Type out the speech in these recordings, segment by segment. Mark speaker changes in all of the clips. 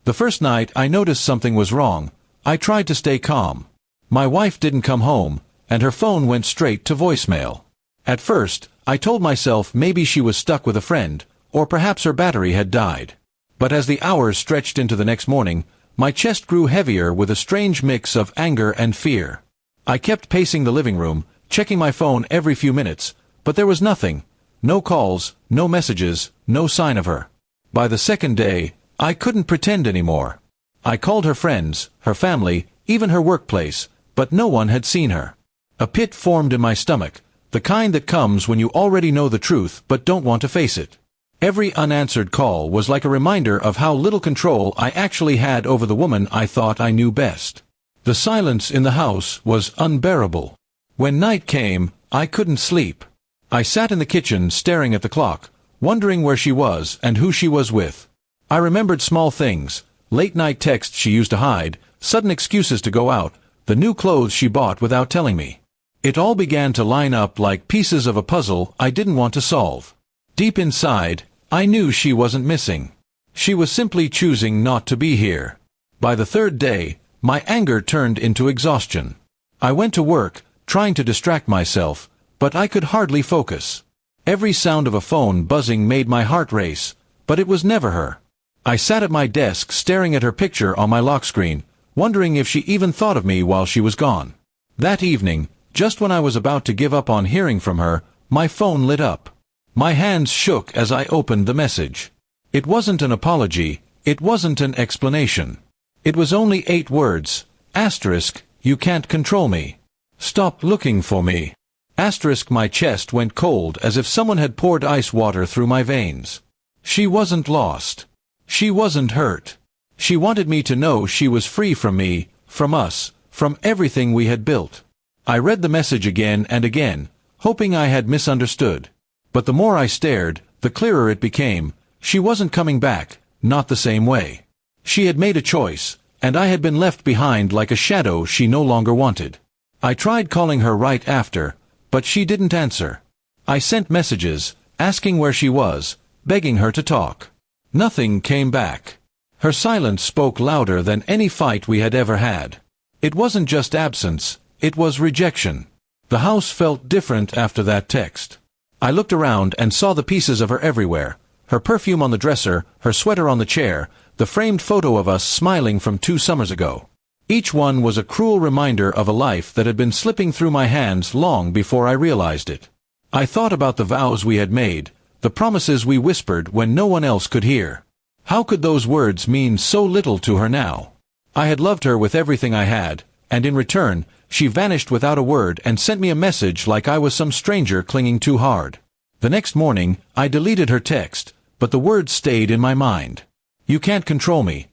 Speaker 1: The first night I noticed something was wrong. I tried to stay calm. My wife didn't come home, and her phone went straight to voicemail. At first, I told myself maybe she was stuck with a friend, or perhaps her battery had died. But as the hours stretched into the next morning, my chest grew heavier with a strange mix of anger and fear. I kept pacing the living room, checking my phone every few minutes, but there was nothing. No calls, no messages, no sign of her. By the second day, I couldn't pretend anymore. I called her friends, her family, even her workplace, but no one had seen her. A pit formed in my stomach, the kind that comes when you already know the truth but don't want to face it. Every unanswered call was like a reminder of how little control I actually had over the woman I thought I knew best. The silence in the house was unbearable. When night came, I couldn't sleep. I sat in the kitchen staring at the clock, wondering where she was and who she was with. I remembered small things, late-night texts she used to hide, sudden excuses to go out, the new clothes she bought without telling me. It all began to line up like pieces of a puzzle I didn't want to solve. Deep inside, I knew she wasn't missing. She was simply choosing not to be here. By the third day, my anger turned into exhaustion. I went to work, trying to distract myself, but I could hardly focus. Every sound of a phone buzzing made my heart race, but it was never her. I sat at my desk staring at her picture on my lock screen, wondering if she even thought of me while she was gone. That evening, just when I was about to give up on hearing from her, my phone lit up. My hands shook as I opened the message. It wasn't an apology, it wasn't an explanation. It was only 8 words, asterisk, you can't control me. Stop looking for me. Asterisk, my chest went cold as if someone had poured ice water through my veins. She wasn't lost. She wasn't hurt. She wanted me to know she was free from me, from us, from everything we had built. I read the message again and again, hoping I had misunderstood. But the more I stared, the clearer it became. She wasn't coming back, not the same way. She had made a choice, and I had been left behind like a shadow she no longer wanted. I tried calling her right after, but she didn't answer. I sent messages, asking where she was, begging her to talk. Nothing came back. Her silence spoke louder than any fight we had ever had. It wasn't just absence, it was rejection. The house felt different after that text. I looked around and saw the pieces of her everywhere. Her perfume on the dresser, her sweater on the chair, the framed photo of us smiling from 2 summers ago. Each one was a cruel reminder of a life that had been slipping through my hands long before I realized it. I thought about the vows we had made, the promises we whispered when no one else could hear. How could those words mean so little to her now? I had loved her with everything I had, and in return, she vanished without a word and sent me a message like I was some stranger clinging too hard. The next morning, I deleted her text, but the words stayed in my mind. You can't control me.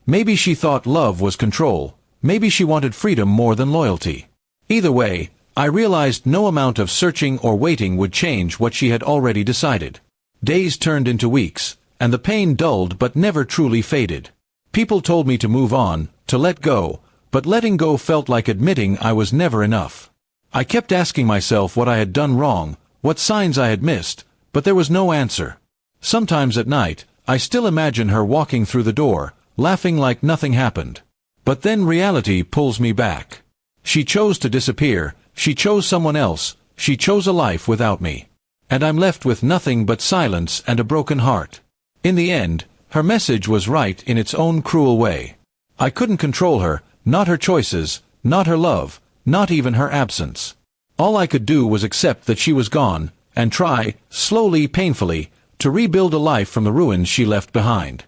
Speaker 1: Maybe she thought love was control. Maybe she wanted freedom more than loyalty. Either way, I realized no amount of searching or waiting would change what she had already decided. Days turned into weeks, and the pain dulled but never truly faded. People told me to move on, to let go, but letting go felt like admitting I was never enough. I kept asking myself what I had done wrong, what signs I had missed, but there was no answer. Sometimes at night, I still imagine her walking through the door, laughing like nothing happened. But then reality pulls me back. She chose to disappear, she chose someone else, she chose a life without me. And I'm left with nothing but silence and a broken heart. In the end, her message was right in its own cruel way. I couldn't control her, not her choices, not her love, not even her absence. All I could do was accept that she was gone, and try, slowly, painfully, to rebuild a life from the ruins she left behind.